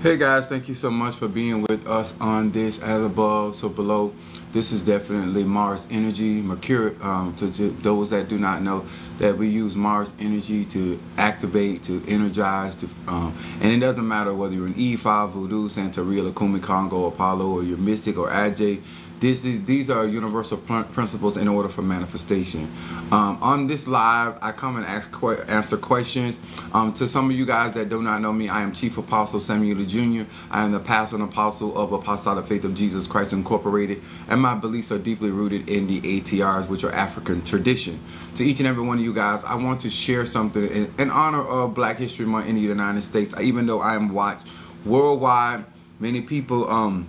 Hey guys, thank you so much for being with us on this As Above, So Below. This is definitely Mars energy, Mercury. To those that do not know, that we use Mars energy to activate, to energize, and it doesn't matter whether you're an E5, Voodoo, Santeria, Lakumi, Congo, Apollo, or you're Mystic or Ajay. These are universal principles in order for manifestation. On this live, I come and answer questions. To some of you guys that do not know me, I am Chief Apostle Samuel Jr. I am the pastor and apostle of Apostolic Faith of Jesus Christ Incorporated, and my beliefs are deeply rooted in the ATRs, which are African tradition. To each and every one of you guys, I want to share something in honor of Black History Month in the United States. Even though I am watched worldwide, many people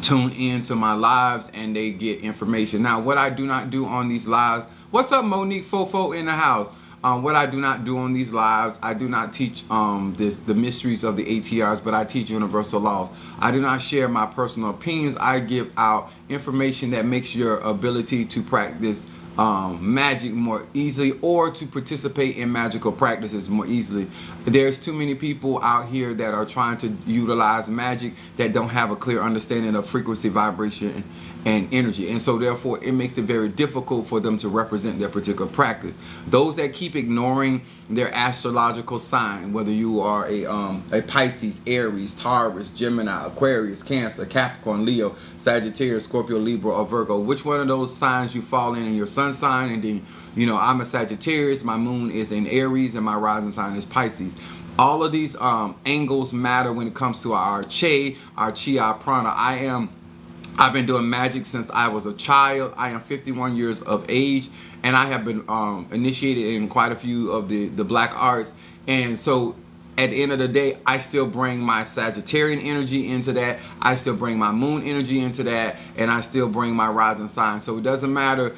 tune in to my lives and they get information. Now, what I do not do on these lives, what's up Monique Fofo in the house? What I do not do on these lives, I do not teach the mysteries of the ATRs, but I teach universal laws. I do not share my personal opinions. I give out information that makes your ability to practice magic more easily, or to participate in magical practices more easily. There's too many people out here that are trying to utilize magic that don't have a clear understanding of frequency, vibration, and energy, and so therefore it makes it very difficult for them to represent their particular practice. Those that keep ignoring their astrological sign, whether you are a Pisces, Aries, Taurus, Gemini, Aquarius, Cancer, Capricorn, Leo, Sagittarius, Scorpio, Libra, or Virgo, which one of those signs you fall in your sun sign, and then, you know, I'm a Sagittarius, my moon is in Aries, and my rising sign is Pisces. All of these angles matter when it comes to our Che, our Chi, our Prana. I've been doing magic since I was a child. I am 51 years of age, and I have been initiated in quite a few of the black arts. And so at the end of the day, I still bring my Sagittarian energy into that. I still bring my moon energy into that, and I still bring my rising sign. So it doesn't matter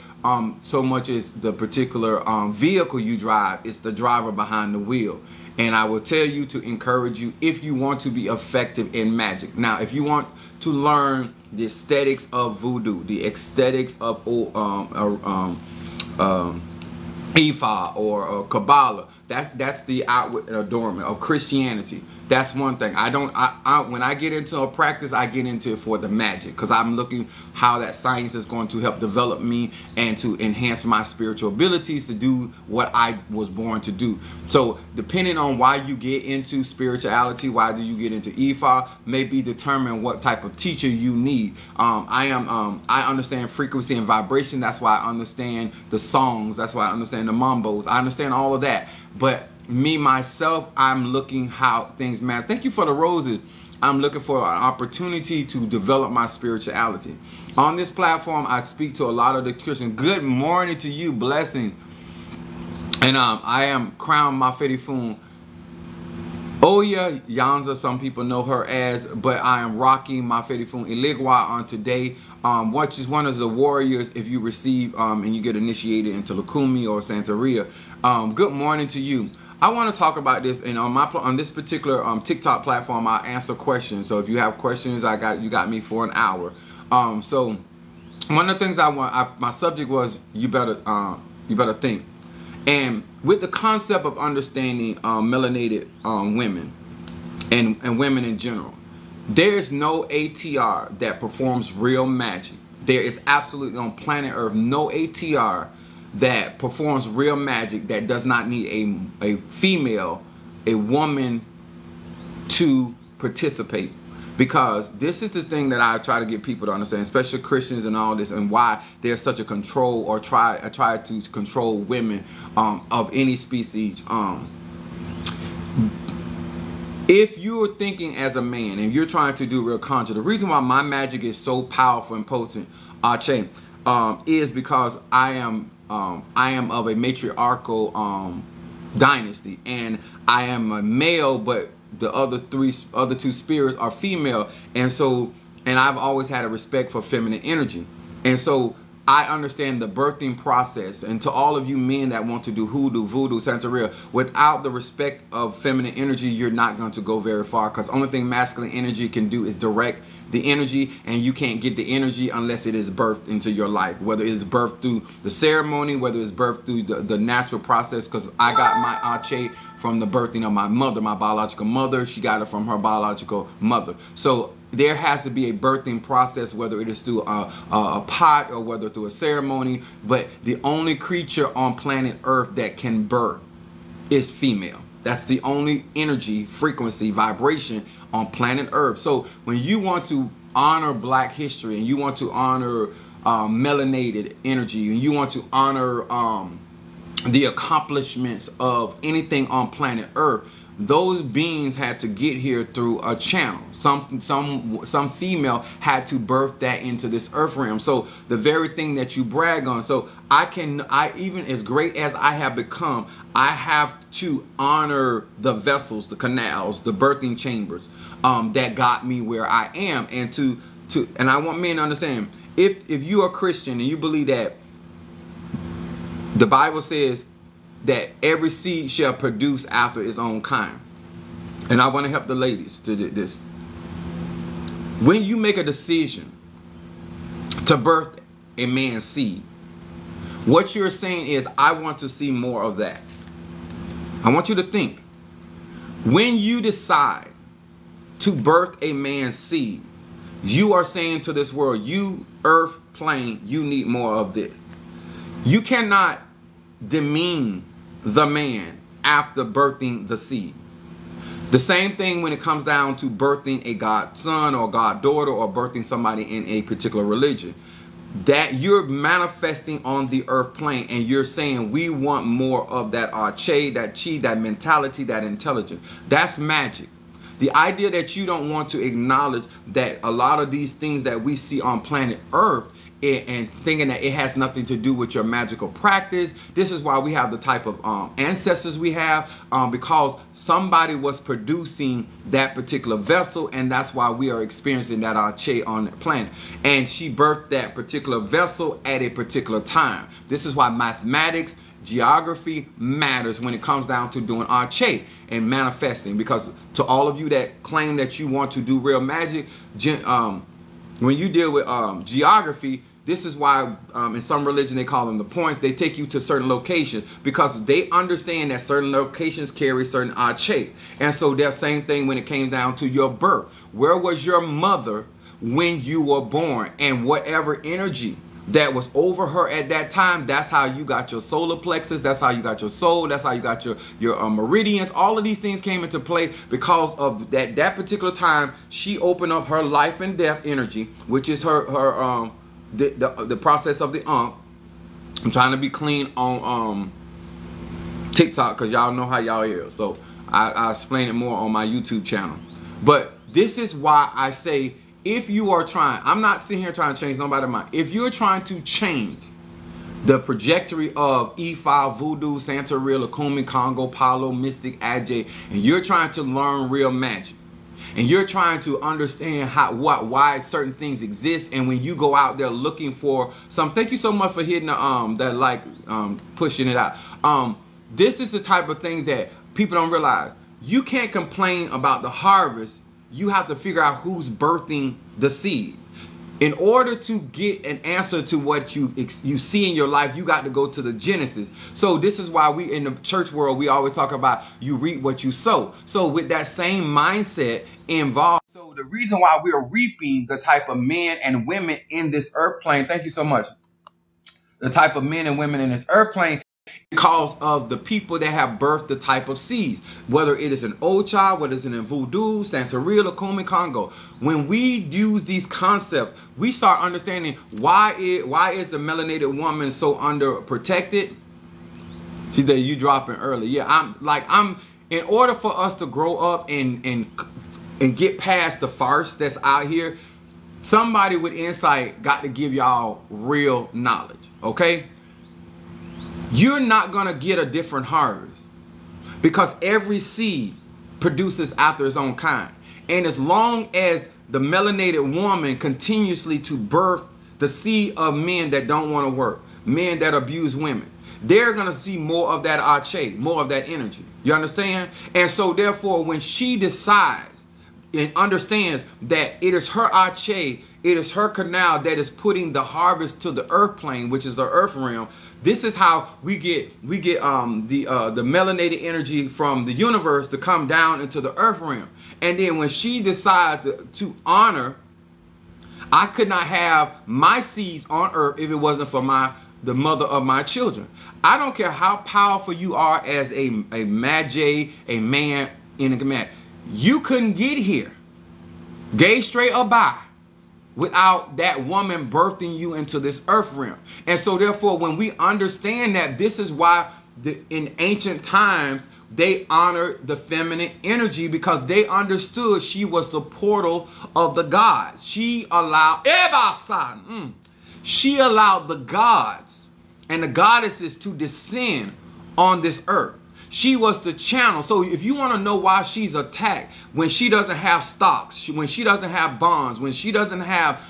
so much as the particular vehicle you drive. It's the driver behind the wheel. And I will tell you to encourage you if you want to be effective in magic. Now, if you want to learn the aesthetics of voodoo, the aesthetics of Ifa or Kabbalah, that's the outward adornment of Christianity. That's one thing. When I get into a practice, I get into it for the magic, because I'm looking how that science is going to help develop me and to enhance my spiritual abilities to do what I was born to do. So depending on why you get into spirituality, why do you get into Ifa, maybe determine what type of teacher you need. I understand frequency and vibration. That's why I understand the songs. That's why I understand the mambos. I understand all of that. But me, myself, I'm looking how things matter. Thank you for the roses. I'm looking for an opportunity to develop my spirituality. On this platform, I speak to a lot of the Christians. Good morning to you, blessing. And I am Crown Mafedifun Oya Yanza, some people know her as, but I am rocking Mafedifun Iligwa on today. Which is one of the warriors if you receive and you get initiated into Lakumi or Santeria. Good morning to you. I want to talk about this, and on this particular TikTok platform, I answer questions. So if you have questions, you got me for an hour. So one of the things my subject was you better think, and with the concept of understanding melanated women and women in general, there's no ATR that performs real magic. There is absolutely on planet Earth no ATR that performs real magic that does not need a female, a woman, to participate. Because this is the thing that I try to get people to understand, especially Christians and all this, and why there's such a control, or try to control women of any species. If you're thinking as a man and you're trying to do real conjure, the reason why my magic is so powerful and potent, Ache, is because I am of a matriarchal dynasty, and I am a male, but the other two spirits are female, and I've always had a respect for feminine energy, and so I understand the birthing process. And to all of you men that want to do hoodoo, voodoo, Santeria, without the respect of feminine energy, you're not going to go very far, because only thing masculine energy can do is direct the energy, and you can't get the energy unless it is birthed into your life, whether it's birthed through the ceremony, whether it's birthed through the natural process, because I got my Ache from the birthing of my mother, my biological mother. She got it from her biological mother. So there has to be a birthing process, whether it is through a pot or whether through a ceremony. But the only creature on planet Earth that can birth is female. That's the only energy, frequency, vibration on planet Earth. So when you want to honor Black history and you want to honor melanated energy and you want to honor the accomplishments of anything on planet Earth, those beings had to get here through a channel. Some female had to birth that into this earth realm. So the very thing that you brag on. So I even as great as I have become, I have to honor the vessels, the canals, the birthing chambers that got me where I am. And and I want men to understand, if you are Christian and you believe that the Bible says that every seed shall produce after its own kind. And I want to help the ladies to do this. When you make a decision to birth a man's seed, what you're saying is, I want to see more of that. I want you to think. When you decide to birth a man's seed, you are saying to this world, you earth plane, you need more of this. You cannot demean the man after birthing the seed. The same thing when it comes down to birthing a godson or goddaughter or birthing somebody in a particular religion. That you're manifesting on the earth plane and you're saying we want more of that Ache, that chi, that mentality, that intelligence. That's magic. The idea that you don't want to acknowledge that a lot of these things that we see on planet Earth and thinking that it has nothing to do with your magical practice. This is why we have the type of ancestors we have, because somebody was producing that particular vessel, and that's why we are experiencing that Ache on the planet. And she birthed that particular vessel at a particular time. This is why mathematics, geography matters when it comes down to doing Ache and manifesting, because to all of you that claim that you want to do real magic, when you deal with geography, this is why in some religion they call them the points. They take you to certain locations because they understand that certain locations carry certain Ache. And so that same thing when it came down to your birth. Where was your mother when you were born? And whatever energy that was over her at that time, that's how you got your solar plexus, that's how you got your soul, that's how you got your meridians. All of these things came into play because of that particular time. She opened up her life and death energy, which is the process of the Ankh. I'm trying to be clean on TikTok because y'all know how y'all is, so I explain it more on my YouTube channel. But this is why I say, if you are trying, I'm not sitting here trying to change nobody's mind. If you're trying to change the trajectory of Ifa, Voodoo, Santeria, Lukumi, Congo, Palo, Mystic, Aje, and you're trying to learn real magic, and you're trying to understand why certain things exist, and when you go out there looking for some, thank you so much for hitting the pushing it out. This is the type of things that people don't realize. You can't complain about the harvest. You have to figure out who's birthing the seeds. In order to get an answer to what you see in your life, you got to go to the Genesis. So this is why we in the church world, we always talk about you reap what you sow. So with that same mindset involved, so the reason why we are reaping the type of men and women in this earth plane, thank you so much, the type of men and women in this earth plane, because of the people that have birthed the type of seeds, whether it is an Ocha, whether it's in Voodoo, Santeria, Lukumi, Congo. When we use these concepts, we start understanding why is the melanated woman so underprotected. See that you dropping early. Yeah, I'm in order for us to grow up and get past the farce that's out here, somebody with insight got to give y'all real knowledge, okay? You're not going to get a different harvest because every seed produces after its own kind. And as long as the melanated woman continuously to birth the seed of men that don't want to work, men that abuse women, they're going to see more of that Ache, more of that energy. You understand? And so therefore, when she decides, and understands that it is her Ache, it is her canal that is putting the harvest to the earth plane, which is the earth realm. This is how we get the melanated energy from the universe to come down into the earth realm. And then when she decides to honor, I could not have my seeds on earth if it wasn't for the mother of my children. I don't care how powerful you are as a magi, a man in a command. You couldn't get here, gay, straight, or bi, without that woman birthing you into this earth realm. And so therefore, when we understand that, this is why in ancient times they honored the feminine energy, because they understood she was the portal of the gods. She allowed she allowed the gods and the goddesses to descend on this earth. She was the channel. So if you want to know why she's attacked, when she doesn't have stocks, when she doesn't have bonds, when she doesn't have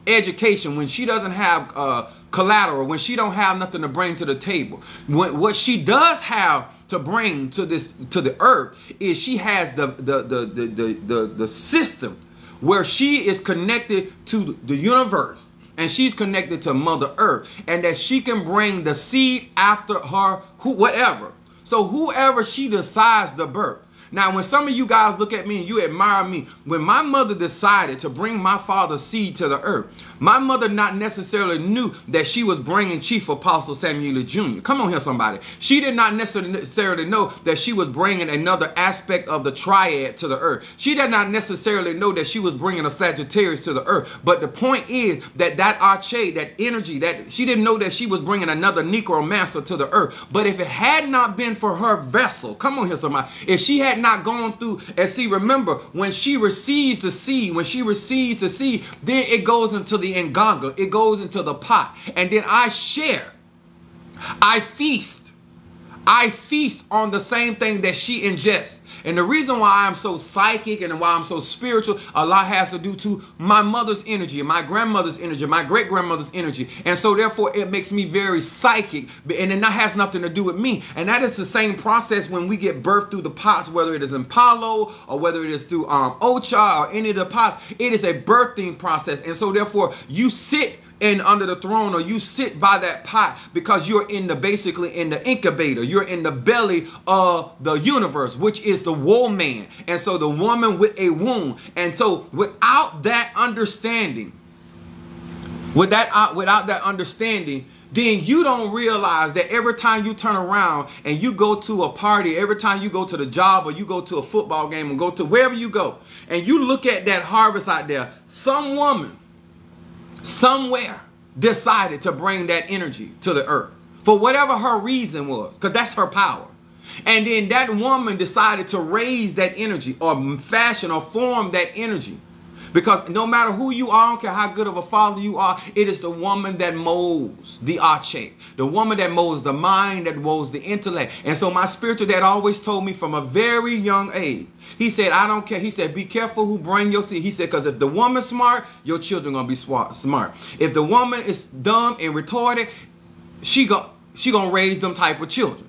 education, when she doesn't have collateral, when she don't have nothing to bring to the table, what she does have to bring to the earth is she has the system where she is connected to the universe. And she's connected to Mother Earth, and that she can bring the seed after her, whatever. So whoever she decides to birth. Now, when some of you guys look at me and you admire me, when my mother decided to bring my father's seed to the earth, my mother not necessarily knew that she was bringing Chief Apostle Samuel Jr. Come on here, somebody. She did not necessarily know that she was bringing another aspect of the triad to the earth. She did not necessarily know that she was bringing a Sagittarius to the earth. But the point is that Ache, that energy, that she didn't know that she was bringing another necromancer to the earth. But if it had not been for her vessel, come on here, somebody, if she had not gone through, and see, remember, when she receives the seed, then it goes into the Nganga, it goes into the pot, and then I share, I feast on the same thing that she ingests. And the reason why I'm so psychic and why I'm so spiritual, a lot has to do to my mother's energy, my grandmother's energy, my great-grandmother's energy. And so therefore it makes me very psychic. And then that has nothing to do with me. And that is the same process when we get birthed through the pots, whether it is in Palo or whether it is through Ocha or any of the pots. It is a birthing process. And so therefore you sit under the throne, or you sit by that pot, because you're basically in the incubator. You're in the belly of the universe, which is the woman. And so the woman with a womb. And so without that understanding, then you don't realize that every time you turn around and you go to a party, every time you go to the job, or you go to a football game, and go to wherever you go, and you look at that harvest out there, some woman somewhere decided to bring that energy to the earth for whatever her reason was, because that's her power. And then that woman decided to raise that energy, or fashion or form that energy. Because no matter who you are, I don't care how good of a father you are, it is the woman that molds the Ache, the woman that molds the mind, that molds the intellect. And so my spiritual dad always told me from a very young age, he said, I don't care. He said, be careful who bring your seed. He said, because if the woman's smart, your children going to be smart. If the woman is dumb and retarded, she gonna raise them type of children.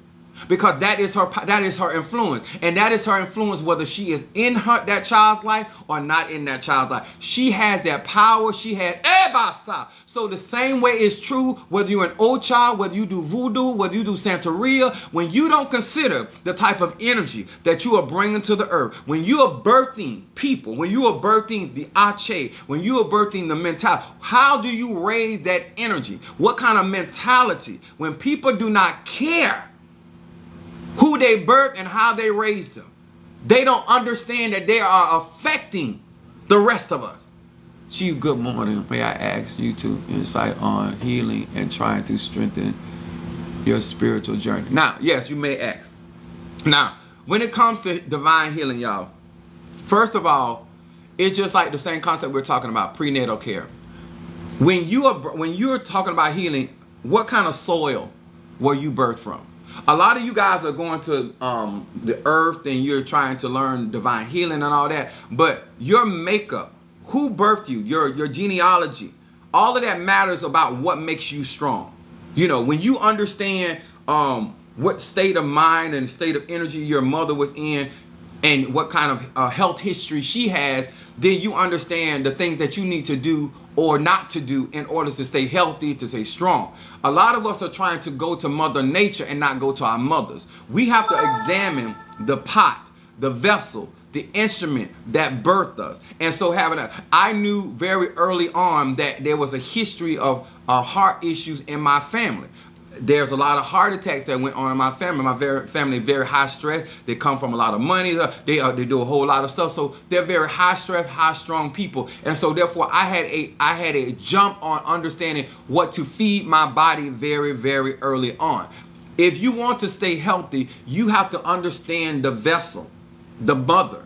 Because that is her influence. And that is her influence whether she is in that child's life or not in that child's life. She has that power. She has Ebasa. So the same way is true whether you're an Ocha, whether you do voodoo, whether you do Santeria. When you don't consider the type of energy that you are bringing to the earth, when you are birthing people, when you are birthing the Ache, when you are birthing the mentality, how do you raise that energy? What kind of mentality? When people do not care who they birth and how they raise them, they don't understand that they are affecting the rest of us. Chief, good morning. May I ask you to insight on healing and trying to strengthen your spiritual journey? Now, yes, you may ask. Now, when it comes to divine healing, y'all, first of all, it's just like the same concept we're talking about, prenatal care. When you're talking about healing, what kind of soil were you birthed from? A lot of you guys are going to the earth and you're trying to learn divine healing and all that. But your makeup, who birthed you, your genealogy, all of that matters about what makes you strong. You know, when you understand what state of mind and state of energy your mother was in, and what kind of health history she has, then you understand the things that you need to do or not to do in order to stay healthy, to stay strong. A lot of us are trying to go to Mother Nature and not go to our mothers. We have to examine the pot, the vessel, the instrument that birthed us. And so I knew very early on that there was a history of heart issues in my family. There's a lot of heart attacks that went on in my family. My family very high stress. They come from a lot of money. They do a whole lot of stuff. So they're very high stress, high strong people. And so therefore I had a jump on understanding what to feed my body very, very early on. If you want to stay healthy, you have to understand the vessel, the mother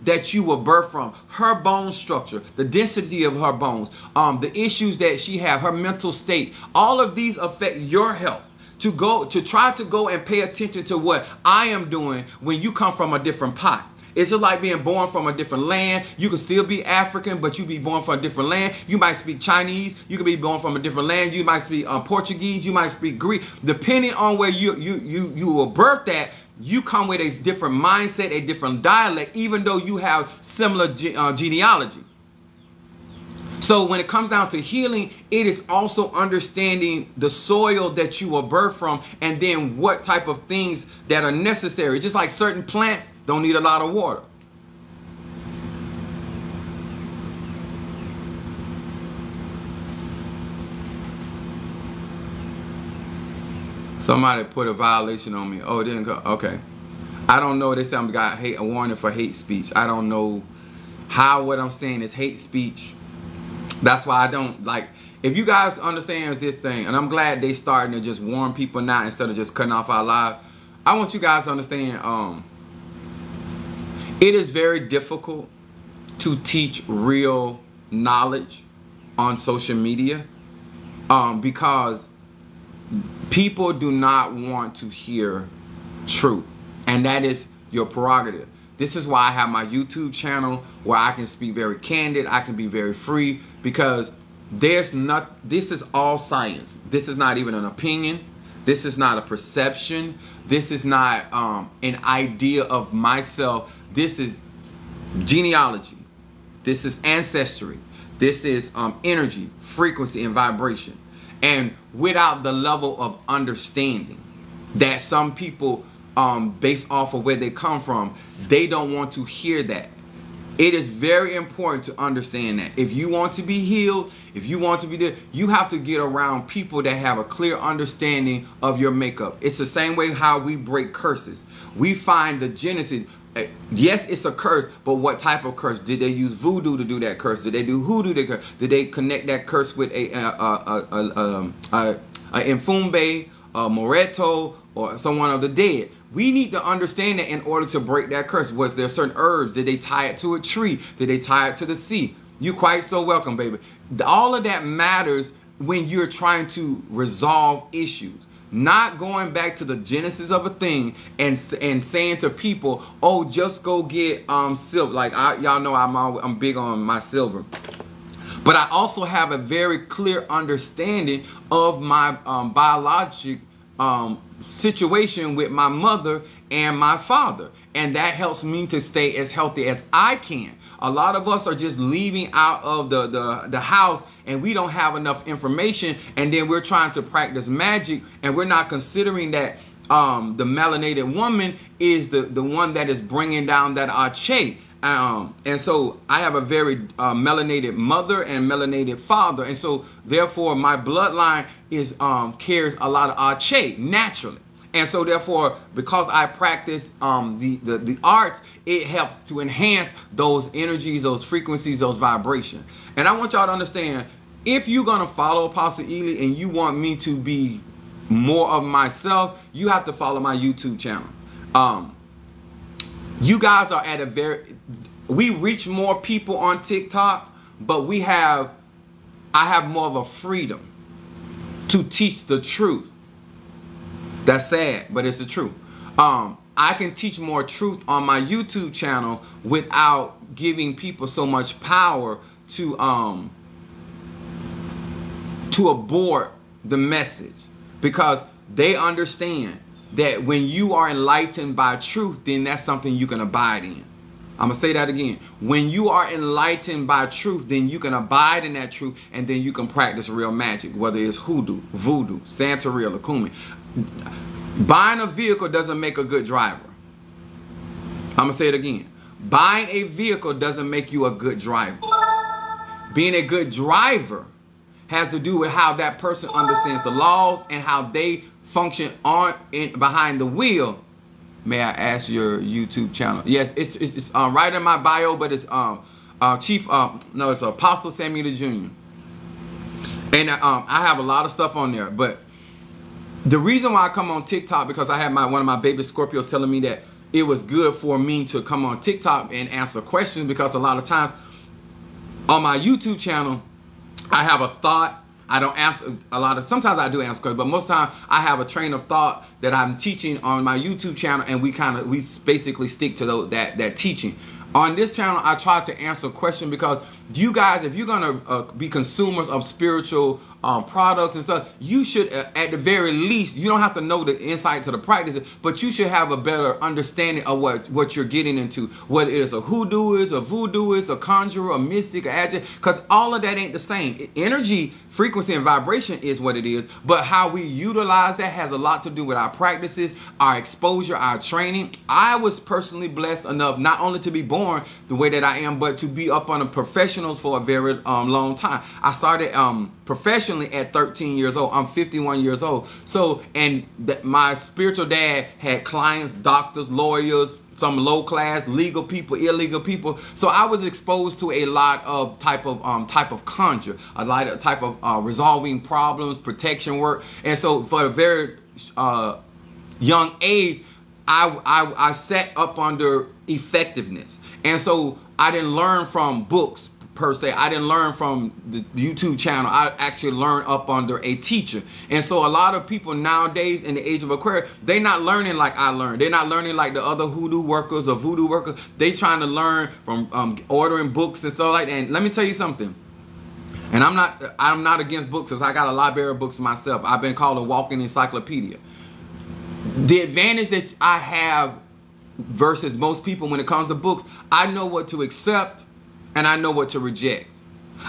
that you were birthed from, her bone structure, the density of her bones, the issues that she have, her mental state. All of these affect your health. To try to go and pay attention to what I am doing when you come from a different pot. It's just like being born from a different land. You can still be African, but you be born from a different land. You might speak Chinese. You could be born from a different land. You might speak Portuguese. You might speak Greek. Depending on where you were birthed at, you come with a different mindset, a different dialect, even though you have similar genealogy. So when it comes down to healing, it is also understanding the soil that you were birthed from and then what type of things that are necessary. Just like certain plants don't need a lot of water. Somebody put a violation on me. Oh, it didn't go. Okay. I don't know. This time got a warning for hate speech. I don't know how what I'm saying is hate speech. That's why I don't like. If you guys understand this thing, and I'm glad they starting to just warn people now instead of just cutting off our lives. I want you guys to understand. It is very difficult to teach real knowledge on social media because people do not want to hear truth, and that is your prerogative. This is why I have my YouTube channel where I can speak very candid. I can be very free because this is all science. This is not even an opinion. This is not a perception. This is not an idea of myself. This is genealogy. This is ancestry. This is energy, frequency, and vibration. And without the level of understanding that some people, based off of where they come from, they don't want to hear that. It is very important to understand that if you want to be healed, if you want to be there, you have to get around people that have a clear understanding of your makeup. It's the same way how we break curses. We find the genesis. Yes, it's a curse, but what type of curse? Did they use voodoo to do that curse? Did they do hoodoo to curse? Did they connect that curse with a Mfumbe, Moreto, or someone of the dead? We need to understand that in order to break that curse. Was there certain herbs? Did they tie it to a tree? Did they tie it to the sea? You quite so welcome, baby. All of that matters when you're trying to resolve issues. Not going back to the genesis of a thing and saying to people, oh, just go get silver. Like y'all know I'm big on my silver. But I also have a very clear understanding of my biologic situation with my mother and my father. And that helps me to stay as healthy as I can. A lot of us are just leaving out of the house and we don't have enough information, and then we're trying to practice magic and we're not considering that the melanated woman is the one that is bringing down that Ache. And so I have a very melanated mother and melanated father, and so therefore my bloodline is carries a lot of Ache naturally. And so therefore, because I practice the arts, it helps to enhance those energies, those frequencies, those vibrations. And I want y'all to understand, if you're going to follow Apostle Ely and you want me to be more of myself, you have to follow my YouTube channel. You guys are at we reach more people on TikTok, but I have more of a freedom to teach the truth. That's sad, but it's the truth. I can teach more truth on my YouTube channel without giving people so much power to abort the message, because they understand that when you are enlightened by truth, then that's something you can abide in. I'm going to say that again. When you are enlightened by truth, then you can abide in that truth, and then you can practice real magic, whether it's hoodoo, voodoo, Santeria, Lakumi. Buying a vehicle doesn't make a good driver. I'm going to say it again. Buying a vehicle doesn't make you a good driver. Being a good driver has to do with how that person understands the laws and how they function behind the wheel. May I ask your YouTube channel? Yes, it's right in my bio, but it's it's Apostle Samuel Jr. And I have a lot of stuff on there, but the reason why I come on TikTok, because I had one of my baby Scorpios telling me that it was good for me to come on TikTok and answer questions, because a lot of times on my YouTube channel, I have a thought. I don't answer a lot of, sometimes I do answer questions, but most of the time I have a train of thought that I'm teaching on my YouTube channel, and we basically stick to that teaching. On this channel, I try to answer questions because you guys, if you're going to be consumers of spiritual products and stuff, you should, at the very least, you don't have to know the insight to the practices, but you should have a better understanding of what you're getting into, whether it is a hoodooist, a voodooist, a conjurer, a mystic, a adjunct, because all of that ain't the same. Energy, frequency, and vibration is what it is, but how we utilize that has a lot to do with our practices, our exposure, our training. I was personally blessed enough not only to be born the way that I am, but to be up on the professionals for a very long time. I started professionally at 13 years old. I'm 51 years old. So, and my spiritual dad had clients, doctors, lawyers, some low class, legal people, illegal people. So I was exposed to a lot of type of conjure, a lot of type of resolving problems, protection work. And so for a very young age, I sat up under effectiveness. And so I didn't learn from books per se. I didn't learn from the YouTube channel. I actually learned up under a teacher. And so a lot of people nowadays in the age of Aquarius, they're not learning like I learned. They're not learning like the other hoodoo workers or voodoo workers. They trying to learn from ordering books and stuff like that. And let me tell you something. And I'm not against books, because I got a library of books myself. I've been called a walking encyclopedia. The advantage that I have versus most people when it comes to books, I know what to accept and I know what to reject.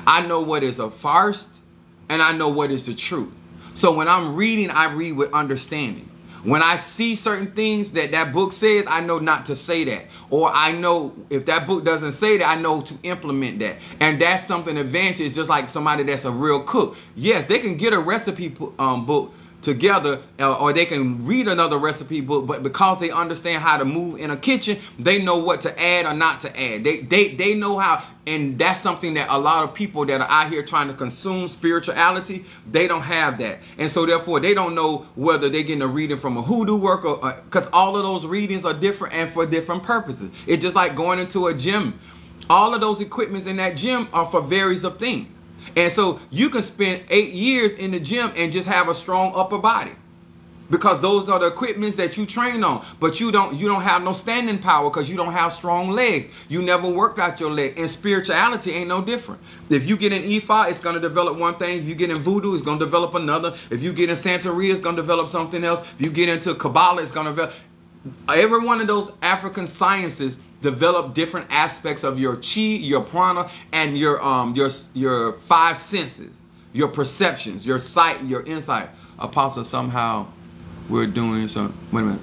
I know what is a farce and I know what is the truth. So when I'm reading, I read with understanding. When I see certain things that book says, I know not to say that. Or I know if that book doesn't say that, I know to implement that. And that's something advantage, just like somebody that's a real cook. Yes, they can get a recipe book together, or they can read another recipe book, but because they understand how to move in a kitchen, they know what to add or not to add. They know how, and that's something that a lot of people that are out here trying to consume spirituality, they don't have that. And so therefore they don't know whether they're getting a reading from a hoodoo worker, because all of those readings are different and for different purposes. It's just like going into a gym. All of those equipments in that gym are for various of things. And so you can spend 8 years in the gym and just have a strong upper body, because those are the equipments that you train on. But you don't have no standing power because you don't have strong legs. You never worked out your leg. And spirituality ain't no different. If you get in Ifa, it's going to develop one thing. If you get in voodoo, it's going to develop another. If you get in Santeria, it's going to develop something else. If you get into Kabbalah, it's going to develop. Every one of those African sciences develop different aspects of your chi, your prana, and your five senses, your perceptions, your sight, your insight. Apostle, somehow we're doing some, wait a minute.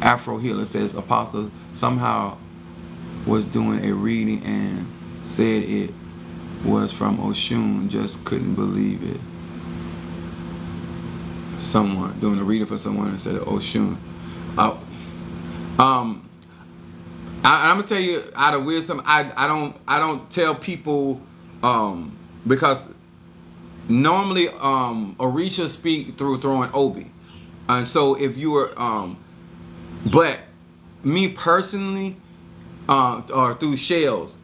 Afro Healer says Apostle somehow was doing a reading and said it was from Oshun, just couldn't believe it. Someone doing a reading for someone and said Oshun. I'm gonna tell you out of wisdom, I don't tell people because normally Orisha speak through throwing Obi, and so if you were but me personally or through shells.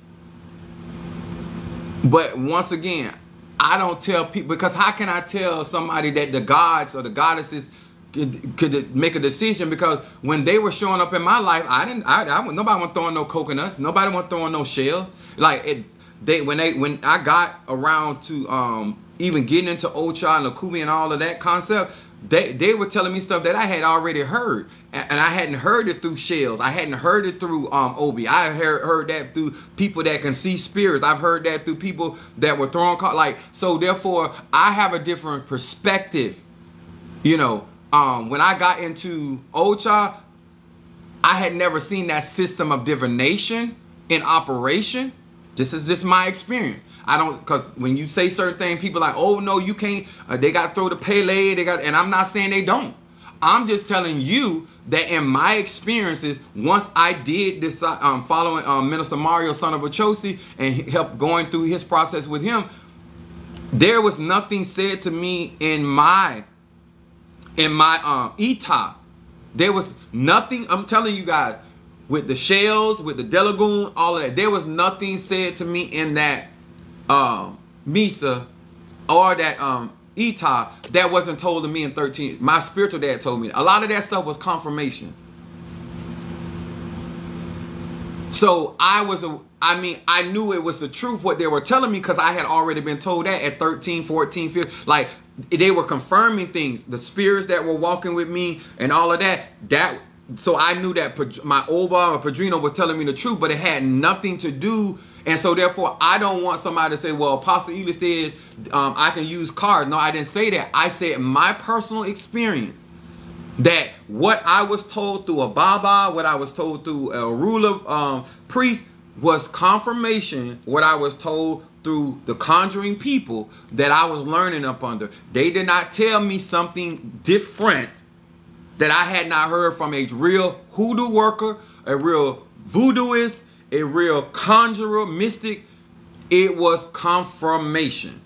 But once again, I don't tell people, because how can I tell somebody that the gods or the goddesses could make a decision? Because when they were showing up in my life, nobody was throwing no coconuts, nobody was throwing no shells. Like when I got around to even getting into Ocha and Lakumi and all of that concept, they were telling me stuff that I had already heard, and I hadn't heard it through shells. I hadn't heard it through Obi. I heard that through people that can see spirits. I've heard that through people that were throwing cards. Like, so therefore, I have a different perspective. You know, when I got into Ocha, I had never seen that system of divination in operation. This is just my experience. I don't, because when you say certain things, people are like, oh no, you can't, they got to throw the Pele, and I'm not saying they don't. I'm just telling you that in my experiences, once I did this, following Minister Mario, son of Ochosi, and helped going through his process with him, there was nothing said to me in my ETA. There was nothing, I'm telling you guys, with the shells, with the Delagoon, all of that, there was nothing said to me in that Misa or that Eta that wasn't told to me in 13. My spiritual dad told me. A lot of that stuff was confirmation. So I knew it was the truth what they were telling me, because I had already been told that at 13, 14, 15. Like, they were confirming things, the spirits that were walking with me and all of that. So I knew that my Oba or Padrino was telling me the truth, but it had nothing to do. And so therefore, I don't want somebody to say, well, Apostle Ely says I can use cards. No, I didn't say that. I said my personal experience, that what I was told through a Baba, what I was told through a ruler priest, was confirmation what I was told through the conjuring people that I was learning up under. They did not tell me something different that I had not heard from a real hoodoo worker, a real voodooist, a real conjurer, mystic. It was confirmation.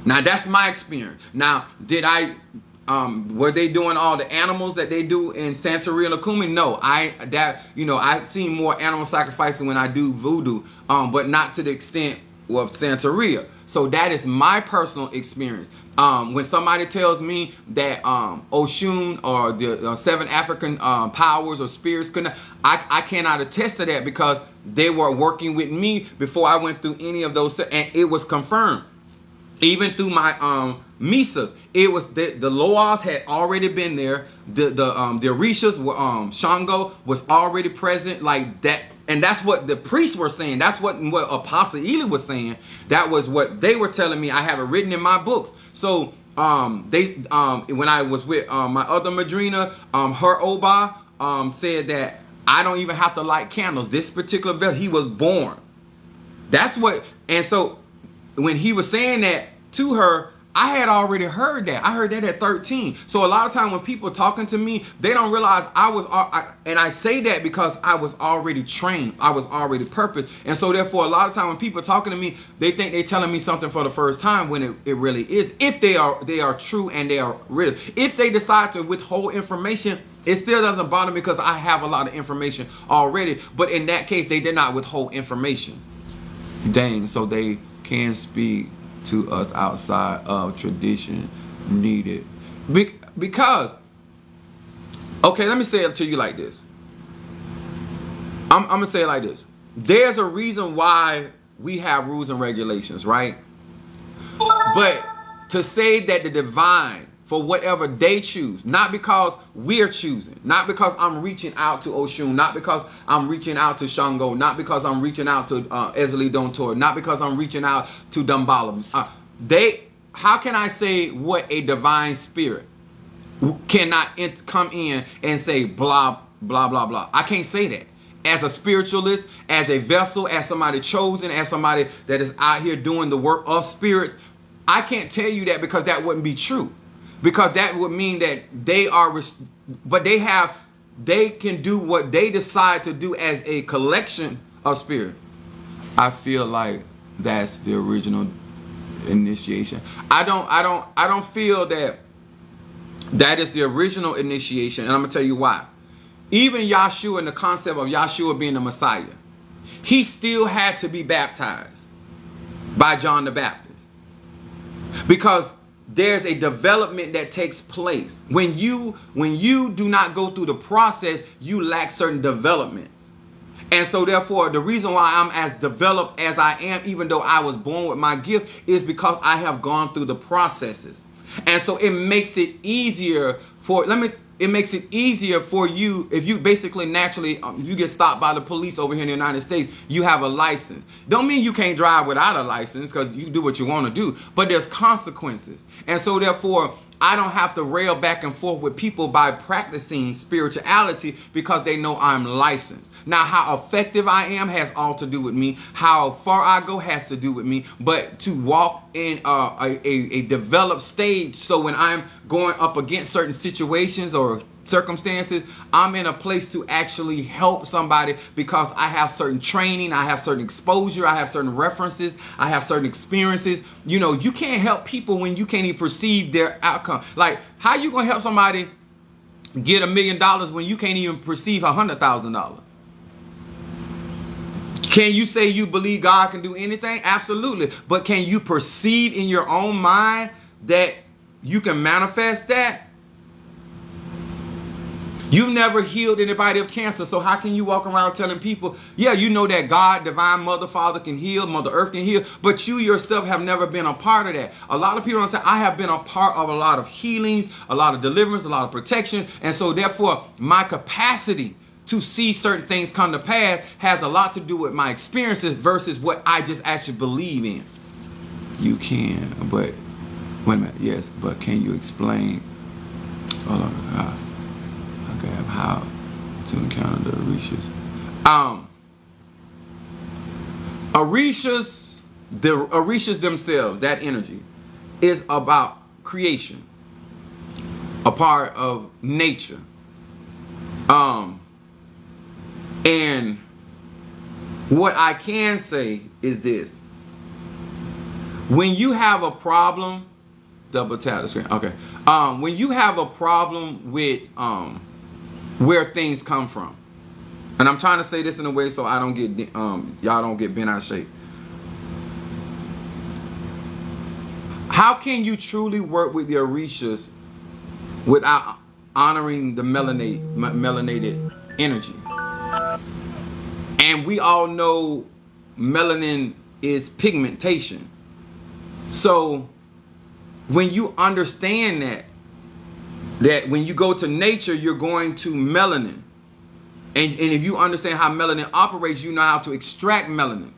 Now that's my experience. Now, were they doing all the animals that they do in Santeria and Lukumi? No, I've seen more animal sacrificing when I do voodoo, but not to the extent of Santeria. So that is my personal experience. When somebody tells me that Oshun or the 7 African powers or spirits I cannot attest to that, because they were working with me before I went through any of those, and it was confirmed. Even through my Misas, it was the Loas had already been there. The Orishas were Shango was already present, like that, and that's what the priests were saying. That's what Apostle Ely was saying. That was what they were telling me. I have it written in my books. So when I was with my other madrina, her Oba said that I don't even have to light candles. This particular vessel, he was born. That's what, and so when he was saying that to her, I had already heard that. I heard that at 13. So a lot of time when people talking to me, they don't realize and I say that because I was already trained. I was already purposed. And so therefore, a lot of time when people talking to me, they think they're telling me something for the first time, when it really is. If they are true and they are real. If they decide to withhold information, it still doesn't bother me, because I have a lot of information already. But in that case, they did not withhold information. Dang, so they can speak to us outside of tradition needed. Because, okay, let me say it to you like this. I'm going to say it like this. There's a reason why we have rules and regulations, right? But to say that the divine, for whatever they choose, not because we're choosing, not because I'm reaching out to Oshun, not because I'm reaching out to Shango, not because I'm reaching out to Ezeli Dontor, not because I'm reaching out to Dambala. How can I say what a divine spirit cannot come in and say blah, blah, blah, blah? I can't say that. As a spiritualist, as a vessel, as somebody chosen, as somebody that is out here doing the work of spirits, I can't tell you that, because that wouldn't be true. Because that would mean that they are, but they can do what they decide to do as a collection of spirit. I feel like that's the original initiation. I don't feel that that is the original initiation, and I'm gonna tell you why. Even Yahshua, and the concept of Yahshua being the Messiah, he still had to be baptized by John the Baptist, because there's a development that takes place. When you do not go through the process, you lack certain developments. And so therefore, the reason why I'm as developed as I am, even though I was born with my gift, is because I have gone through the processes. And so it makes it easier for, it makes it easier for you if you basically naturally, if you get stopped by the police over here in the United States, you have a license. Don't mean you can't drive without a license, because you do what you want to do, but there's consequences. And so therefore, I don't have to rail back and forth with people by practicing spirituality because they know I'm licensed. Now, how effective I am has all to do with me. How far I go has to do with me. But to walk in a developed stage, so when I'm going up against certain situations or circumstances, I'm in a place to actually help somebody because I have certain training, I have certain exposure, I have certain references, I have certain experiences. You know, you can't help people when you can't even perceive their outcome. Like, how you gonna help somebody get $1 million when you can't even perceive $100,000? Can you say you believe God can do anything? Absolutely. But can you perceive in your own mind that you can manifest that? You've never healed anybody of cancer, so how can you walk around telling people, yeah, you know that God, Divine Mother, Father can heal, Mother Earth can heal, but you yourself have never been a part of that. A lot of people don't say, I have been a part of a lot of healings, a lot of deliverance, a lot of protection, and so therefore my capacity to see certain things come to pass has a lot to do with my experiences versus what I just actually believe in. You can, but wait a minute, yes, but can you explain? Hold on. How to encounter the Orishas. Orishas themselves, that energy, is about creation, a part of nature. And what I can say is this: when you have a problem, double tap the screen. Okay. When you have a problem with where things come from, and I'm trying to say this in a way so I don't get y'all don't get bent out of shape. How can you truly work with the Orishas without honoring the melanated energy? And we all know melanin is pigmentation. So when you understand that when you go to nature, you're going to melanin. And if you understand how melanin operates, you know how to extract melanin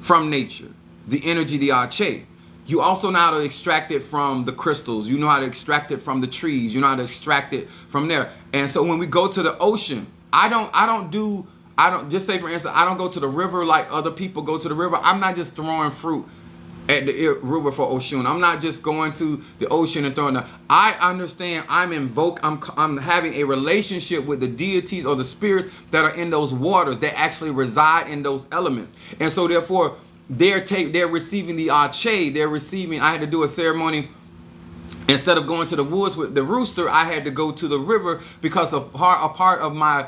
from nature, the energy, the Ache. You also know how to extract it from the crystals. You know how to extract it from the trees. You know how to extract it from there. And so when we go to the ocean, I don't just say, for instance, I don't go to the river like other people go to the river. I'm not just throwing fruit at the river for Oshun. I'm not just going to the ocean and throwing it. I understand I'm having a relationship with the deities or the spirits that are in those waters that actually reside in those elements. And so therefore they're receiving the Ache. They're receiving, I had to do a ceremony. Instead of going to the woods with the rooster, I had to go to the river because a part of my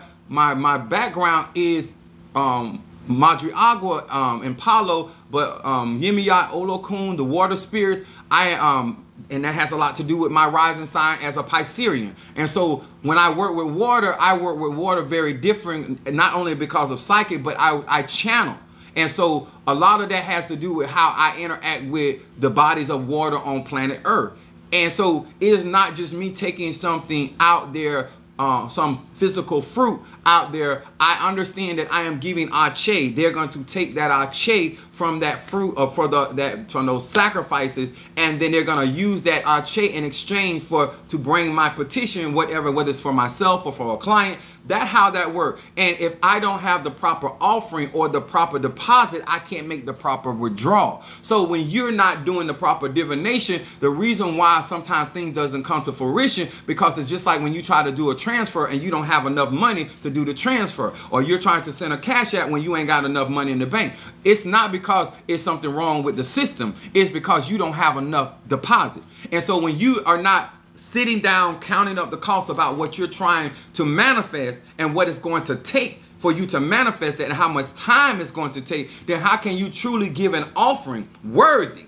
background is Madre Agua and Palo, but Yemiyat, Olokun, the water spirits, and that has a lot to do with my rising sign as a Piscean. And so when I work with water very different, not only because of psychic, but I channel. And so a lot of that has to do with how I interact with the bodies of water on planet Earth. And so it is not just me taking something out there, some physical fruit out there. I understand that I am giving Ache. They're going to take that Ache from that fruit or from those sacrifices, and then they're going to use that Ache in exchange to bring my petition, whether it's for myself or for a client. That's how that works. And if I don't have the proper offering or the proper deposit, I can't make the proper withdrawal. So when you're not doing the proper divination, the reason why sometimes things doesn't come to fruition, because it's just like when you try to do a transfer and you don't have enough money to do the transfer, or you're trying to send a cash out when you ain't got enough money in the bank. It's not because it's something wrong with the system. It's because you don't have enough deposit. And so when you are not sitting down, counting up the costs about what you're trying to manifest and what it's going to take for you to manifest it and how much time it's going to take, then how can you truly give an offering worthy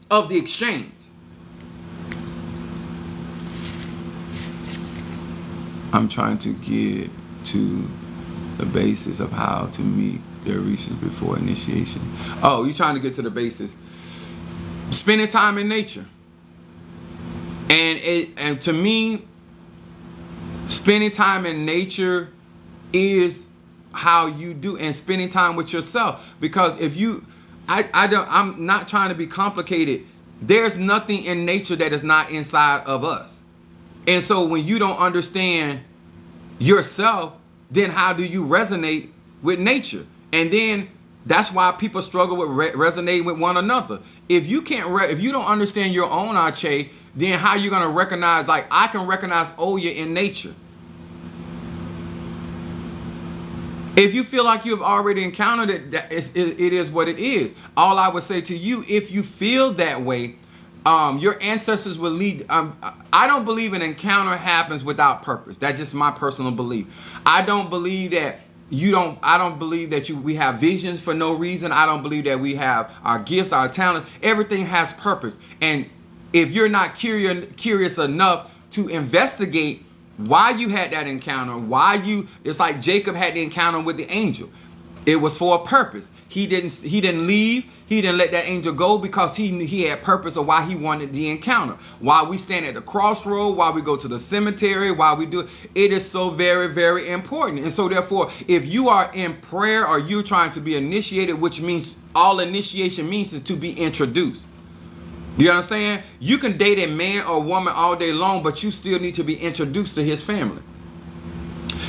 of the exchange? I'm trying to get to the basis of how to meet the Orishas before initiation. Oh, you're trying to get to the basis. Spending time in nature. And to me, spending time in nature is how you do, and spending time with yourself. Because if you, I'm not trying to be complicated. There's nothing in nature that is not inside of us. And so when you don't understand yourself, then how do you resonate with nature? And then that's why people struggle with resonating with one another. If you can't, if you don't understand your own Ache, then how are you going to recognize, like I can recognize Oya in nature. If you feel like you've already encountered it, it is what it is. All I would say to you, if you feel that way, your ancestors will lead. I don't believe an encounter happens without purpose. That's just my personal belief. I don't believe that I don't believe that we have visions for no reason. I don't believe that we have our gifts, our talents. Everything has purpose. And if you're not curious enough to investigate why you had that encounter, it's like Jacob had the encounter with the angel. It was for a purpose. He didn't leave. He didn't let that angel go because he had purpose of why he wanted the encounter. Why we stand at the crossroad, why we go to the cemetery, why we do it. It is so very, very important. And so therefore, if you are in prayer or you're trying to be initiated, which means all initiation means is to be introduced. You understand? You can date a man or woman all day long, but you still need to be introduced to his family.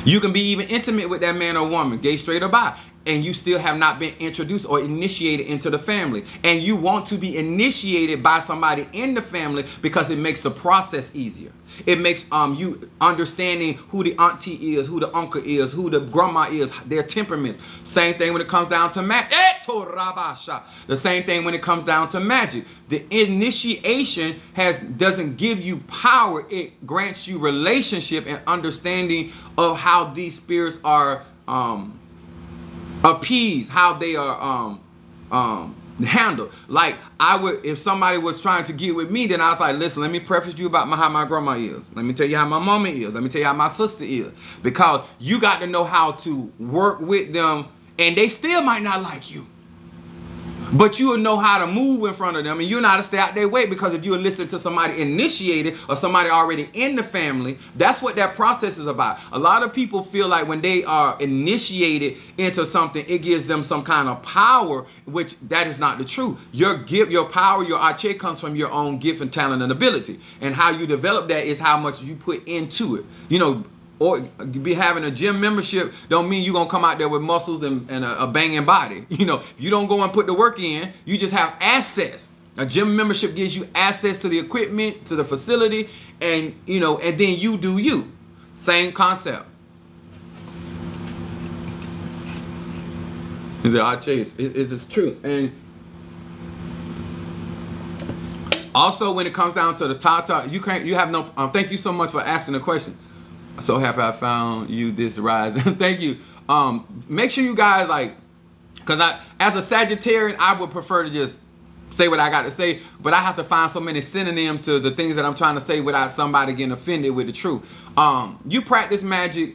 You can be even intimate with that man or woman, gay, straight, or bi, and you still have not been introduced or initiated into the family. And you want to be initiated by somebody in the family because it makes the process easier. It makes you understanding who the auntie is, who the uncle is, who the grandma is, their temperaments. Same thing when it comes down to magic. The same thing when it comes down to magic. The initiation doesn't give you power. It grants you relationship and understanding of how these spirits are appeased, how they are handled. Like if somebody was trying to get with me, then I was like, listen, let me preface you about how my grandma is. Let me tell you how my mama is. Let me tell you how my sister is. Because you got to know how to work with them, and they still might not like you. But you will know how to move in front of them, and you know how to stay out their way, because if you listen to somebody initiated or somebody already in the family, that's what that process is about. A lot of people feel like when they are initiated into something, it gives them some kind of power, which that is not the truth. Your gift, your power, your Ache comes from your own gift and talent and ability. And how you develop that is how much you put into it. You know, or be having a gym membership don't mean you're going to come out there with muscles and a banging body. You know, if you don't go and put the work in, you just have access. A gym membership gives you access to the equipment, to the facility, and, you know, and then you do you. Same concept. The Ache is true. And also when it comes down to the Tata, you have no, thank you so much for asking the question. So happy I found you this rise. Thank you. Make sure you guys, like, because as a Sagittarian, I would prefer to just say what I got to say, but I have to find so many synonyms to the things that I'm trying to say without somebody getting offended with the truth. You practice magic.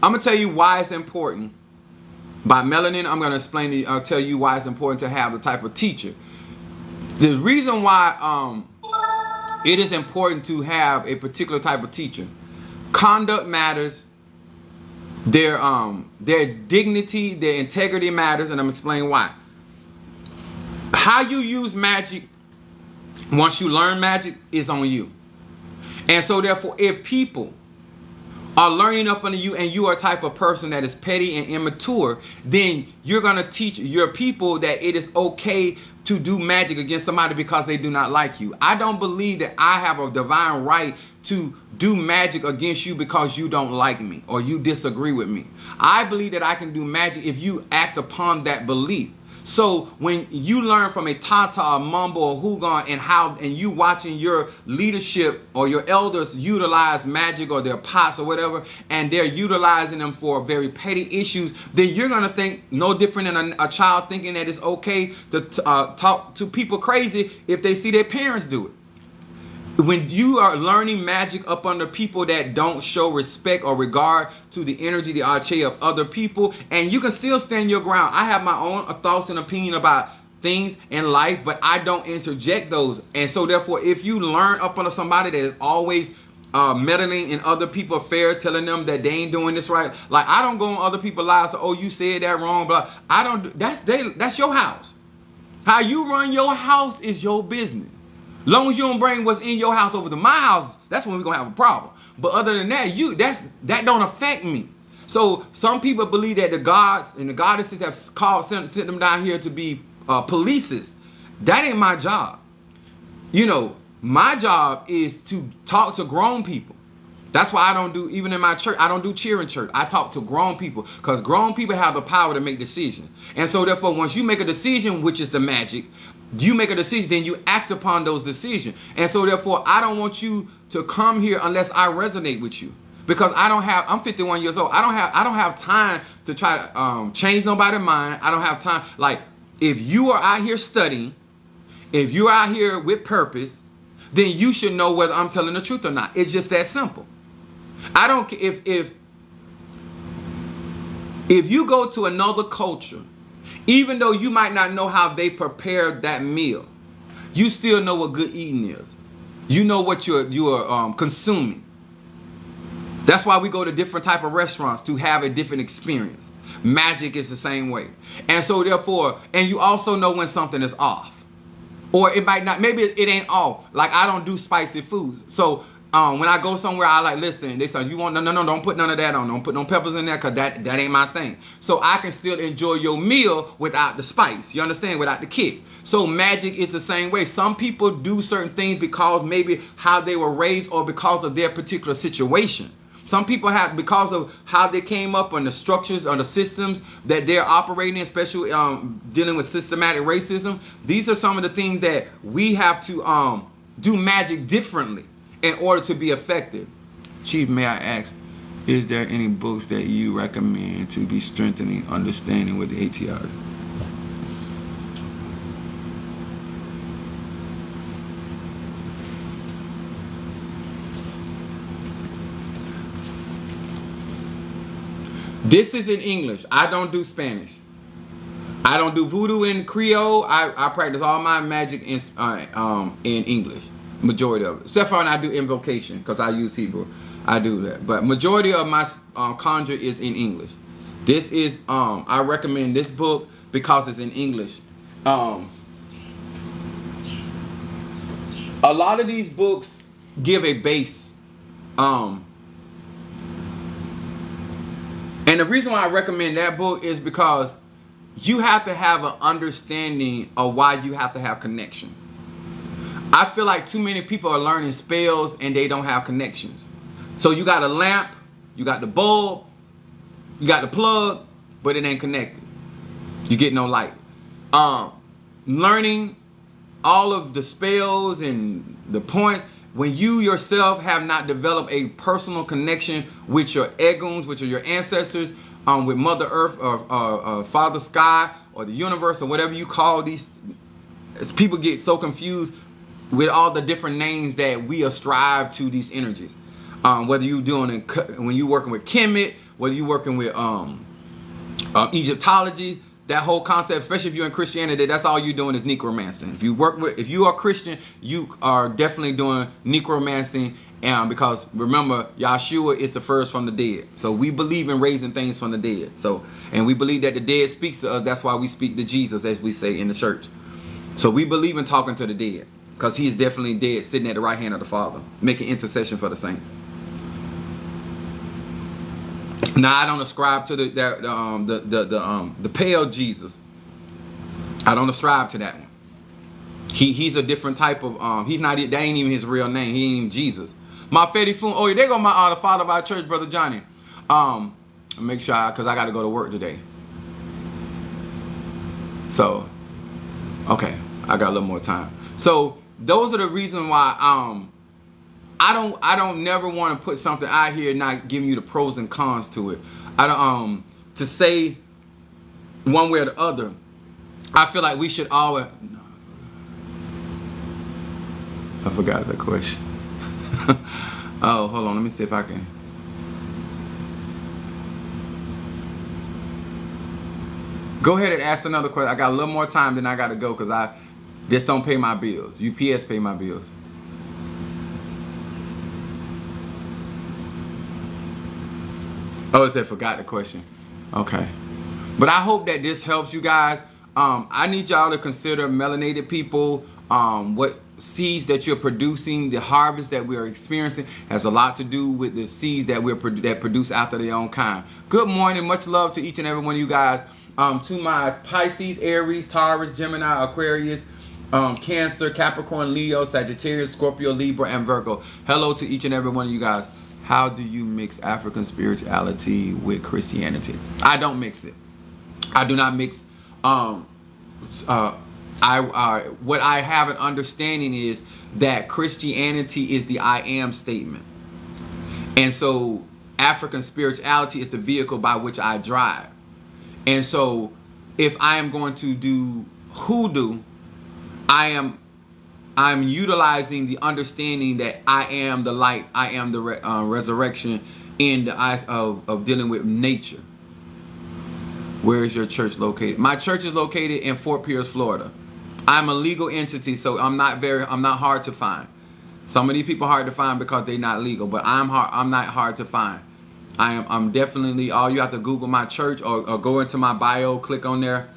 I'm gonna tell you why it's important. By Melanin, I'm gonna explain to you, I'll tell you why it's important to have the type of teacher. The reason why it is important to have a particular type of teacher. Conduct matters. Their dignity, their integrity matters, and I'm explaining why. How you use magic, once you learn magic, is on you. And so therefore, if people are learning up under you and you are a type of person that is petty and immature, then you're going to teach your people that it is okay to do magic against somebody because they do not like you. I don't believe that I have a divine right to do magic against you because you don't like me or you disagree with me. I believe that I can do magic if you act upon that belief. So when you learn from a Tata, a Mumbo, or Hugon, and you watching your leadership or your elders utilize magic or their pots or whatever, and they're utilizing them for very petty issues, then you're going to think no different than a child thinking that it's okay to talk to people crazy if they see their parents do it. When you are learning magic up under people that don't show respect or regard to the energy, the Ache of other people, and you can still stand your ground. I have my own thoughts and opinion about things in life, but I don't interject those. And so therefore, if you learn up under somebody that is always meddling in other people's affairs, telling them that they ain't doing this right, like I don't go on other people's lives. So, oh, you said that wrong, but I don't. That's your house. How you run your house is your business. Long as you don't bring what's in your house over to my house, that's when we're gonna have a problem. But other than that, that don't affect me. So some people believe that the gods and the goddesses have sent them down here to be polices. That ain't my job. You know, my job is to talk to grown people. That's why I don't do, even in my church, I don't do cheering church. I talk to grown people because grown people have the power to make decisions. And so therefore, once you make a decision, which is the magic, you make a decision, then you act upon those decisions. And so therefore, I don't want you to come here unless I resonate with you. Because I'm 51 years old. I don't have time to try to change nobody's mind. I don't have time. Like, if you are out here studying, if you're out here with purpose, then you should know whether I'm telling the truth or not. It's just that simple. I don't care if you go to another culture, even though you might not know how they prepare that meal, you still know what good eating is. You know what you're consuming. That's why we go to different type of restaurants to have a different experience. Magic is the same way. And so therefore, and you also know when something is off. Or it might not, maybe it ain't off. Like I don't do spicy foods. So when I go somewhere, I like, listen, they say, you want, no, don't put none of that on. Don't put no peppers in there because that ain't my thing. So I can still enjoy your meal without the spice. You understand? Without the kick. So magic is the same way. Some people do certain things because maybe how they were raised or because of their particular situation. Some people have, because of how they came up on the structures or the systems that they're operating in, especially dealing with systematic racism. These are some of the things that we have to do magic differently in order to be effective. Chief, may I ask, is there any books that you recommend to be strengthening understanding with the ATRs? This is in English. I don't do Spanish. I don't do voodoo in Creole. I practice all my magic in English. Majority of it. Except for when I do invocation because I use Hebrew. I do that. But majority of my conjure is in English. This is, I recommend this book because it's in English. A lot of these books give a base. And the reason why I recommend that book is because you have to have an understanding of why you have to have connection. I feel like too many people are learning spells and they don't have connections. So you got a lamp, you got the bulb, you got the plug, but it ain't connected. You get no light. Learning all of the spells and the point, when you yourself have not developed a personal connection with your eguns, which are your ancestors, with Mother Earth or Father Sky or the universe or whatever you call these, people get so confused with all the different names that we ascribe to these energies. Whether you're doing when you're working with Kemet, whether you're working with Egyptology, that whole concept, especially if you're in Christianity, that's all you're doing is necromancing. If you are Christian, you are definitely doing necromancing, because remember, Yahshua is the first from the dead. So we believe in raising things from the dead. So, and we believe that the dead speaks to us. That's why we speak to Jesus, as we say in the church. So we believe in talking to the dead because he is definitely dead, sitting at the right hand of the Father, making intercession for the saints. Now I don't ascribe to the pale Jesus. I don't ascribe to that one. He's a different type of he's not, that ain't even his real name. He ain't even Jesus. My Fetty Foon. Oh, there go my the father of our church, Brother Johnny. Make sure because I got to go to work today. So, okay, I got a little more time. So those are the reasons why I don't never want to put something out here not giving you the pros and cons to it. I don't to say one way or the other. I feel like we should always. I forgot the question. Oh, hold on. Let me see if I can. Go ahead and ask another question. I got a little more time, then I got to go because I just don't pay my bills. UPS pay my bills. Oh, it said forgot the question. Okay. But I hope that this helps you guys. I need y'all to consider melanated people. What seeds that you're producing, the harvest that we are experiencing has a lot to do with the seeds that that produce after their own kind. Good morning. Much love to each and every one of you guys. To my Pisces, Aries, Taurus, Gemini, Aquarius, Cancer, Capricorn, Leo, Sagittarius, Scorpio, Libra, and Virgo. Hello to each and every one of you guys. How do you mix African spirituality with Christianity? I don't mix it. I do not mix. What I have an understanding is that Christianity is the I am statement. And so African spirituality is the vehicle by which I drive. And so if I am going to do hoodoo, I'm utilizing the understanding that I am the light, I am the resurrection in the eyes of dealing with nature. Where is your church located? My church is located in Fort Pierce, Florida. I'm a legal entity, so I'm not hard to find. Some of these people are hard to find because they're not legal, but I'm not hard to find. I'm definitely, all you have to Google my church or go into my bio, click on there.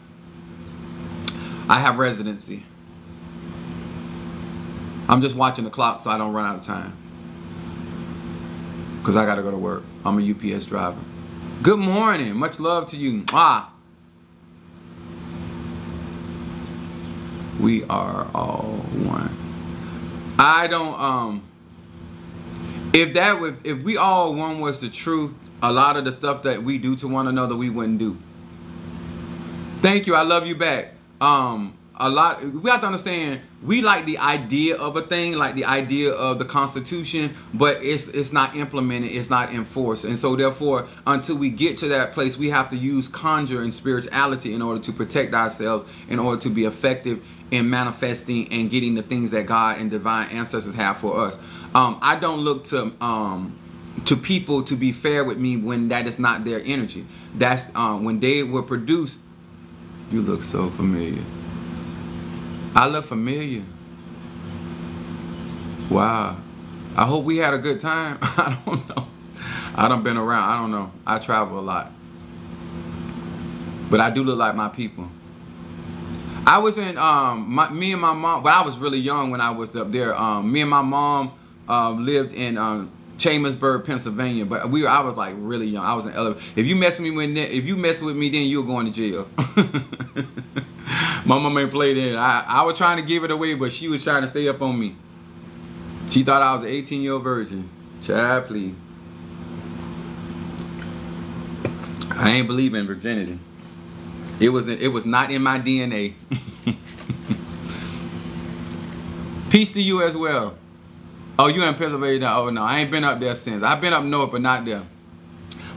I have residency. I'm just watching the clock so I don't run out of time. Because I got to go to work. I'm a UPS driver. Good morning. Much love to you. We are all one. I don't, if we all one was the truth, a lot of the stuff that we do to one another, we wouldn't do. Thank you. I love you back. We have to understand, we like the idea of a thing, like the idea of the Constitution, but it's not implemented, it's not enforced. And so therefore, until we get to that place, we have to use conjure and spirituality in order to protect ourselves, in order to be effective in manifesting and getting the things that God and divine ancestors have for us. I don't look to people to be fair with me when that is not their energy. That's when they were produced. You look so familiar. I look familiar. Wow. I hope we had a good time. I don't know. I done been around. I don't know. I travel a lot. But I do look like my people. I was in, me and my mom, but I was really young when I was up there. Me and my mom lived in Chambersburg, Pennsylvania, but I was like really young. I was in elementary. If you mess with me then you're going to jail. My mom ain't played in. I was trying to give it away, but she was trying to stay up on me. She thought I was an 18-year-old virgin. Child, please. I ain't believe in virginity. It was not in my DNA. Peace to you as well. Oh, you in Pennsylvania now? Oh no, I ain't been up there since. I've been up north, but not there.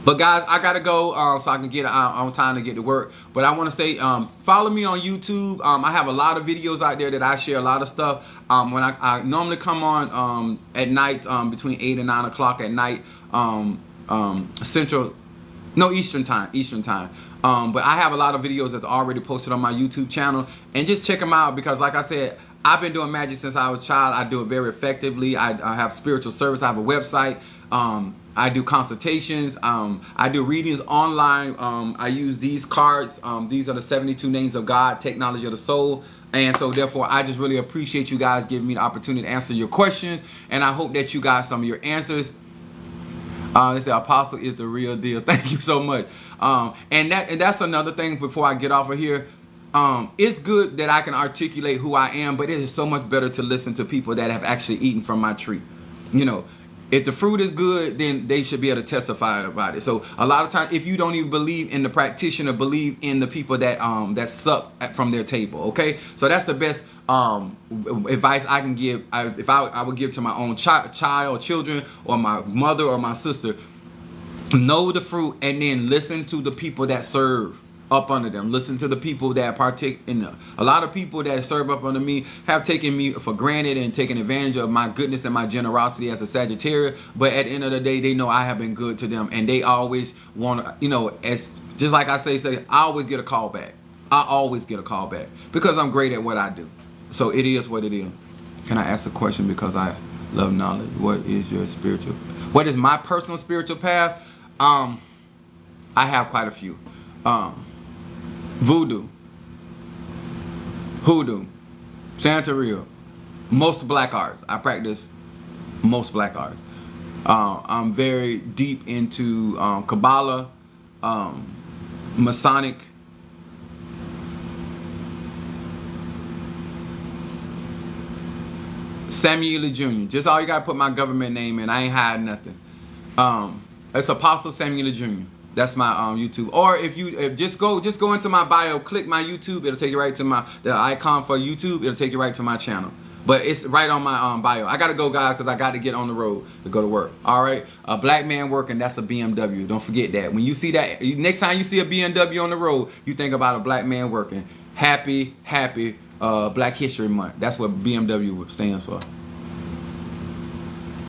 But guys, I gotta go so I can get on time to get to work. But I want to say, follow me on YouTube. I have a lot of videos out there that I share a lot of stuff. When I normally come on at nights between 8 and 9 o'clock at night, Eastern time. But I have a lot of videos that's already posted on my YouTube channel, and just check them out because, like I said, I've been doing magic since I was a child. I do it very effectively. I have spiritual service. I have a website. I do consultations. I do readings online. I use these cards. These are the 72 names of God, technology of the soul. And so therefore, I just really appreciate you guys giving me the opportunity to answer your questions. And I hope that you got some of your answers. They say Apostle is the real deal. Thank you so much. And that's another thing before I get off of here. It's good that I can articulate who I am, but it is so much better to listen to people that have actually eaten from my tree. You know, if the fruit is good, then they should be able to testify about it. So a lot of times, if you don't even believe in the practitioner, believe in the people that that suck from their table. Okay, so that's the best advice I can give. If I would give to my own children, or my mother or my sister, know the fruit and then listen to the people that serve up under them. Listen to the people that partake in them. A lot of people that serve up under me have taken me for granted and taken advantage of my goodness and my generosity as a Sagittarius. But at the end of the day, they know I have been good to them, and they always want to, you know, as just like I say, I always get a call back. I always get a call back because I'm great at what I do. So it is what it is. Can I ask a question because I love knowledge? What is my personal spiritual path? I have quite a few. Voodoo, hoodoo, Santeria, most black arts. I practice most black arts. I'm very deep into Kabbalah, Masonic, Samuel Jr. Just all you gotta put my government name in. I ain't hiding nothing. It's Apostle Samuel Jr. That's my YouTube. Or if you just go into my bio, click my YouTube. It'll take you right to the icon for YouTube. It'll take you right to my channel. But it's right on my bio. I gotta go, guys, because I got to get on the road to go to work. All right, a black man working. That's a BMW. Don't forget that. When you see that, next time you see a BMW on the road, you think about a black man working. Happy Black History Month. That's what BMW stands for.